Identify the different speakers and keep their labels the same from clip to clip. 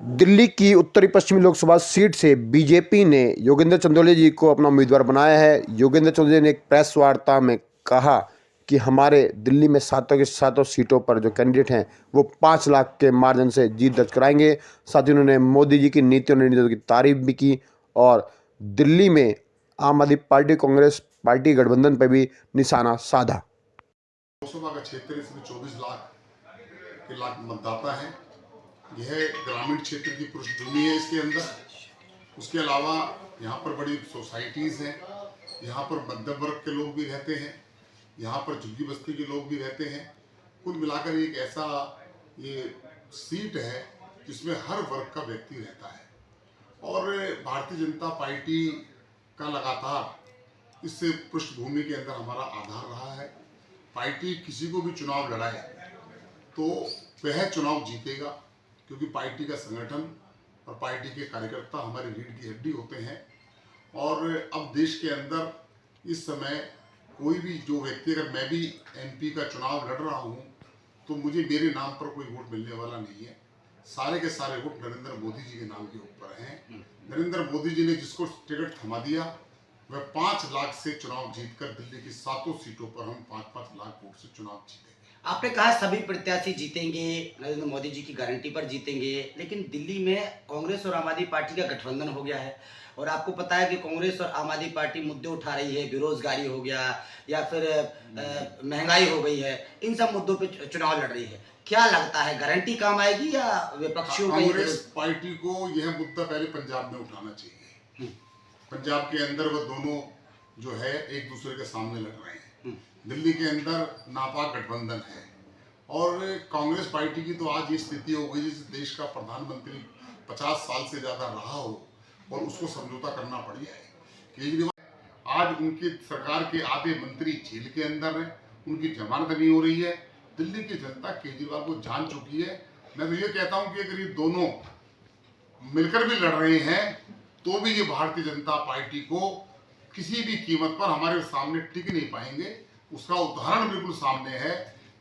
Speaker 1: दिल्ली की उत्तरी पश्चिमी लोकसभा सीट से बीजेपी ने योगेंद्र चंदौलिया जी को अपना उम्मीदवार बनाया है। योगेंद्र चंदौलिया ने एक प्रेस वार्ता में कहा कि हमारे दिल्ली में सातों की सातों सीटों पर जो कैंडिडेट हैं वो 5 लाख के मार्जिन से जीत दर्ज कराएंगे। साथ ही उन्होंने मोदी जी की नीतियों और नीतियों की तारीफ भी की और दिल्ली में आम आदमी पार्टी कांग्रेस पार्टी गठबंधन पर भी निशाना साधा।
Speaker 2: लोकसभा का क्षेत्र इसमें 24 लाख मतदाता हैं। यह ग्रामीण क्षेत्र की पृष्ठभूमि है इसके अंदर। उसके अलावा यहाँ पर बड़ी सोसाइटीज़ हैं, यहाँ पर मध्यम वर्ग के लोग भी रहते हैं, यहाँ पर झुग्गी बस्ती के लोग भी रहते हैं। कुल मिलाकर एक ऐसा ये सीट है जिसमें हर वर्ग का व्यक्ति रहता है और भारतीय जनता पार्टी का लगातार इस पृष्ठभूमि के अंदर हमारा आधार रहा है। पार्टी किसी को भी चुनाव लड़ाए तो वह चुनाव जीतेगा, क्योंकि पार्टी का संगठन और पार्टी के कार्यकर्ता हमारी रीढ़ की हड्डी होते हैं। और अब देश के अंदर इस समय कोई भी जो व्यक्ति, अगर मैं भी एमपी का चुनाव लड़ रहा हूं तो मुझे मेरे नाम पर कोई वोट मिलने वाला नहीं है। सारे के सारे वोट नरेंद्र मोदी जी के नाम के ऊपर हैं। नरेंद्र मोदी जी ने जिसको टिकट थमा दिया वह 5 लाख से चुनाव जीतकर दिल्ली की 7 सीटों पर हम 5-5 लाख वोट से चुनाव जीतेंगे।
Speaker 3: आपने कहा सभी प्रत्याशी जीतेंगे, नरेंद्र मोदी जी की गारंटी पर जीतेंगे, लेकिन दिल्ली में कांग्रेस और आम आदमी पार्टी का गठबंधन हो गया है और आपको पता है कि कांग्रेस और आम आदमी पार्टी मुद्दे उठा रही है, बेरोजगारी हो गया या फिर महंगाई हो गई है, इन सब मुद्दों पे चुनाव लड़ रही है। क्या लगता है, गारंटी काम आएगी या विपक्षियों का?
Speaker 2: कांग्रेस पार्टी को यह मुद्दा पहले पंजाब में उठाना चाहिए। पंजाब के अंदर वो दोनों जो है एक दूसरे के सामने लड़ रहे हैं। दिल्ली के अंदर नापाक गठबंधन है और कांग्रेस पार्टी की तो आज ये स्थिति हो गई जैसे देश का प्रधानमंत्री 50 साल से ज्यादा रहा हो और उसको समझौता करना पड़ जाए। केजरीवाल आज उनकी सरकार के आधे मंत्री जेल के अंदर है, उनकी जमानत नहीं हो रही है। दिल्ली की जनता केजरीवाल को जान चुकी है। मैं तो ये कहता हूँ कि अगर ये दोनों मिलकर भी लड़ रहे हैं तो भी ये भारतीय जनता पार्टी को किसी भी कीमत पर हमारे सामने टिक नहीं पाएंगे। उसका उदाहरण बिल्कुल सामने है।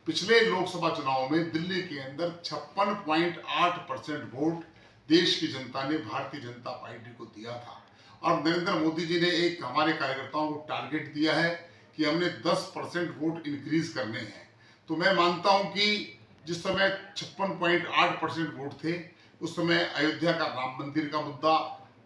Speaker 2: पिछले लोकसभा चुनाव में दिल्ली के अंदर 56.8% वोट देश की जनता ने भारतीय जनता पार्टी को दिया था और नरेंद्र मोदी जी ने एक हमारे कार्यकर्ताओं को टारगेट दिया है कि हमने 10% वोट इंक्रीज करने हैं। तो मैं मानता हूं कि जिस समय 56.8% वोट थे उस समय अयोध्या का राम मंदिर का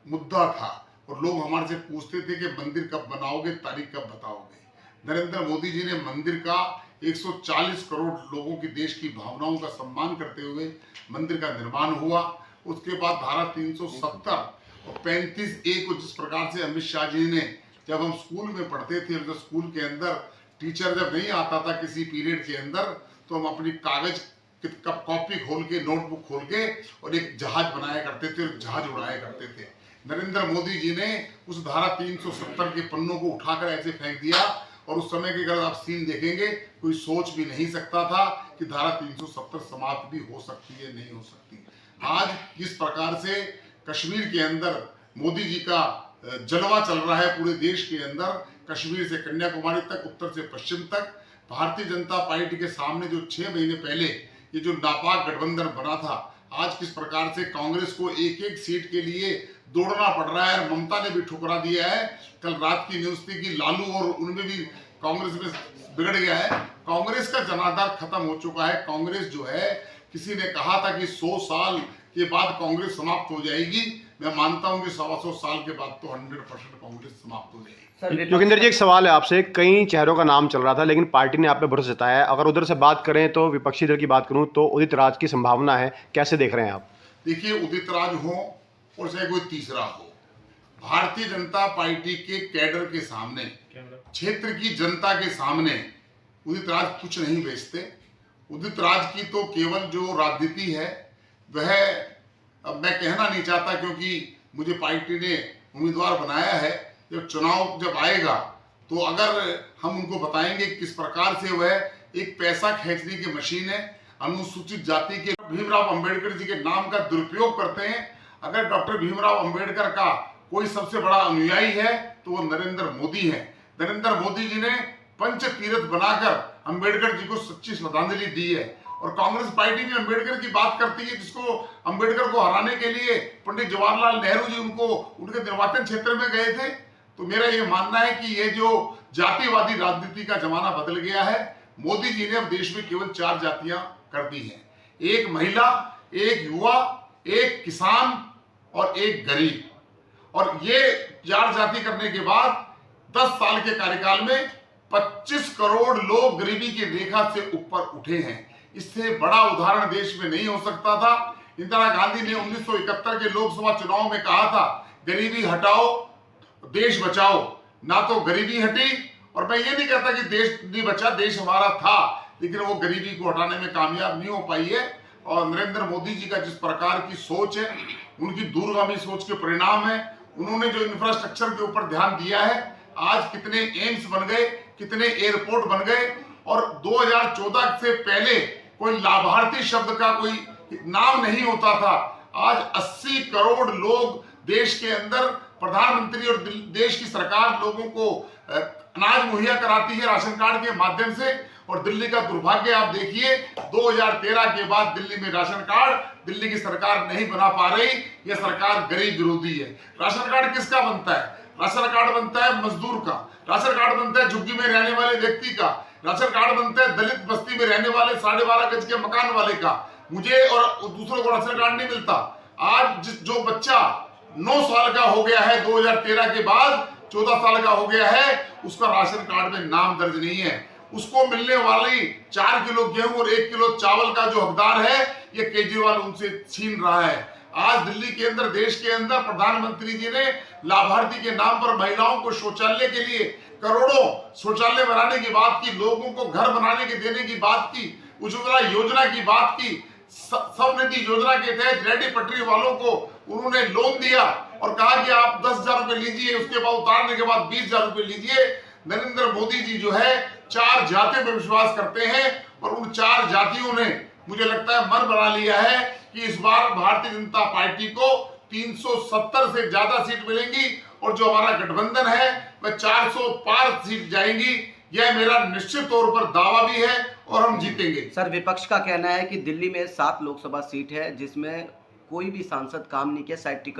Speaker 2: मुद्दा था और लोग हमारे से पूछते थे कि मंदिर कब बनाओगे, तारीख कब बताओगे। नरेंद्र मोदी जी ने मंदिर का 140 करोड़ लोगों की देश की भावनाओं का सम्मान करते हुए मंदिर का निर्माण हुआ। उसके बाद धारा 370 और 35A को जिस प्रकार से अमित शाह जी ने, जब हम स्कूल में पढ़ते थे और जब स्कूल के अंदर टीचर जब नहीं आता था किसी पीरियड के अंदर तो हम अपनी कागज कॉपी खोल के, नोटबुक खोल के और एक जहाज बनाया करते थे और जहाज उड़ाया करते थे। नरेंद्र मोदी जी ने उस धारा 370 के पन्नों को उठाकर ऐसे फेंक दिया और उस समय के अगर आप सीन देखेंगे कोई सोच भी नहीं सकता था कि धारा 370 समाप्त भी हो सकती है, नहीं हो सकती। आज किस प्रकार से कश्मीर के अंदर मोदी जी का जलवा चल रहा है पूरे देश के अंदर, कश्मीर से कन्याकुमारी तक, उत्तर से पश्चिम तक। भारतीय जनता पार्टी के सामने जो 6 महीने पहले ये जो नापाक गठबंधन बना था, आज किस प्रकार से कांग्रेस को एक एक सीट के लिए दौड़ना पड़ रहा है और ममता ने भी ठुकरा दिया है। कल रात की न्यूज थी कि लालू और उनमें भी कांग्रेस में बिगड़ गया है। कांग्रेस का जनाधार खत्म हो चुका है। कांग्रेस जो है, किसी ने कहा था कि 100 साल के बाद कांग्रेस समाप्त हो जाएगी। मैं मानता हूं कि 125 साल के बाद तो 100% कांग्रेस समाप्त हो जाएगी।
Speaker 1: योगेंद्र जी, एक सवाल है आपसे। कई चेहरों का नाम चल रहा था लेकिन पार्टी ने आप पे भरोसा जताया है। अगर उधर से बात करें तो विपक्षी दल की बात करूं तो उदित राज की संभावना है, कैसे देख रहे हैं आप?
Speaker 2: देखिए, उदित राज हो और चाहे कोई तीसरा हो, भारतीय जनता पार्टी के कैडर के सामने, क्षेत्र की जनता के सामने उदित राज कुछ नहीं बेचते। उदित राज की तो केवल जो राजनीति है वह, अब मैं कहना नहीं चाहता क्योंकि मुझे पार्टी ने उम्मीदवार बनाया है। जब चुनाव जब आएगा तो अगर हम उनको बताएंगे किस प्रकार से वह एक पैसा खींचने की मशीन है, अनुसूचित जाति के भीमराव अंबेडकर जी के नाम का दुरुपयोग करते हैं। अगर डॉक्टर भीमराव अंबेडकर का कोई सबसे बड़ा अनुयायी है तो वो नरेंद्र मोदी है। नरेंद्र मोदी जी ने पंच तीर्थ बनाकर अंबेडकर जी को सच्ची श्रद्धांजलि दी है और कांग्रेस पार्टी भी अंबेडकर की बात करती है, जिसको अंबेडकर को हराने के लिए पंडित जवाहरलाल नेहरू जी उनको उनके निर्वाचन क्षेत्र में गए थे। तो मेरा ये मानना है कि ये जो जातिवादी राजनीति का जमाना बदल गया है। मोदी जी ने अब देश में केवल 4 जातियां कर दी हैं, एक महिला, एक युवा, एक किसान और एक गरीब। और ये 4 जाति करने के बाद 10 साल के कार्यकाल में 25 करोड़ लोग गरीबी की रेखा से ऊपर उठे हैं। इससे बड़ा उदाहरण देश में नहीं हो सकता था। इंदिरा गांधी ने 1971 के लोकसभा चुनाव में कहा था, गरीबी हटाओ देश बचाओ। ना तो गरीबी हटी, और मैं ये नहीं कहता कि देश नहीं बचा, देश हमारा था, लेकिन वो गरीबी को हटाने में कामयाब नहीं हो पाई है। और नरेंद्र मोदी जी का जिस प्रकार की सोच है, उनकी दूरगामी सोच के परिणाम है। उन्होंने जो इंफ्रास्ट्रक्चर के ऊपर ध्यान दिया है, आज कितने एम्स बन गए, कितने एयरपोर्ट बन गए। और 2014 से पहले कोई लाभार्थी शब्द का कोई नाम नहीं होता था। आज 80 करोड़ लोग देश के अंदर, प्रधानमंत्री और देश की सरकार लोगों को अनाज मुहैया कराती है राशन कार्ड के माध्यम से। और दिल्ली का दुर्भाग्य आप देखिए, 2013 के बाद दिल्ली में राशन कार्ड दिल्ली की सरकार नहीं बना पा रही। यह सरकार गरीब विरोधी है। राशन कार्ड किसका बनता है? राशन कार्ड बनता है मजदूर का, राशन कार्ड बनता है झुग्गी में रहने वाले व्यक्ति का, राशन कार्ड बनता है दलित बस्ती में रहने वाले 12.5 गज के मकान वाले का। मुझे और दूसरों को राशन कार्ड नहीं मिलता। आज जो बच्चा 9 साल का हो गया है 2013 के बाद, 14 साल का हो गया है, उसका राशन कार्ड में नाम दर्ज नहीं है। उसको मिलने वाली 4 किलो गेहूं और 1 किलो चावल का जो हकदार है, ये केजरीवाल उनसे छीन रहा है। आज दिल्ली के अंदर, देश के अंदर प्रधानमंत्री जी ने लाभार्थी के नाम पर महिलाओं को शौचालय के लिए करोड़ों शौचालय बनाने की बात की, लोगों को घर बनाने के देने की बात की, उज्ज्वला योजना की बात की, स्वनिधि योजना के तहत रेहड़ी पटरी वालों को उन्होंने लोन दिया और कहा कि आप 10,000 रुपए लीजिए, उसके बाद उतारने के बाद 20,000 रुपए लीजिए। नरेंद्र मोदी जी जो है 4 जातियों पर विश्वास करते हैं और उन 4 जातियों ने, मुझे लगता है, मन बना लिया है कि इस बार भारतीय जनता पार्टी को 370 से ज्यादा सीट मिलेंगी और जो हमारा गठबंधन है वह 400 पार सीट जाएंगी। यह मेरा निश्चित तौर पर दावा भी है और हम जीतेंगे।
Speaker 4: सर, विपक्ष का कहना है कि दिल्ली में 7 लोकसभा सीट है जिसमें कोई भी सांसद काम नहीं किया, शायद टिकट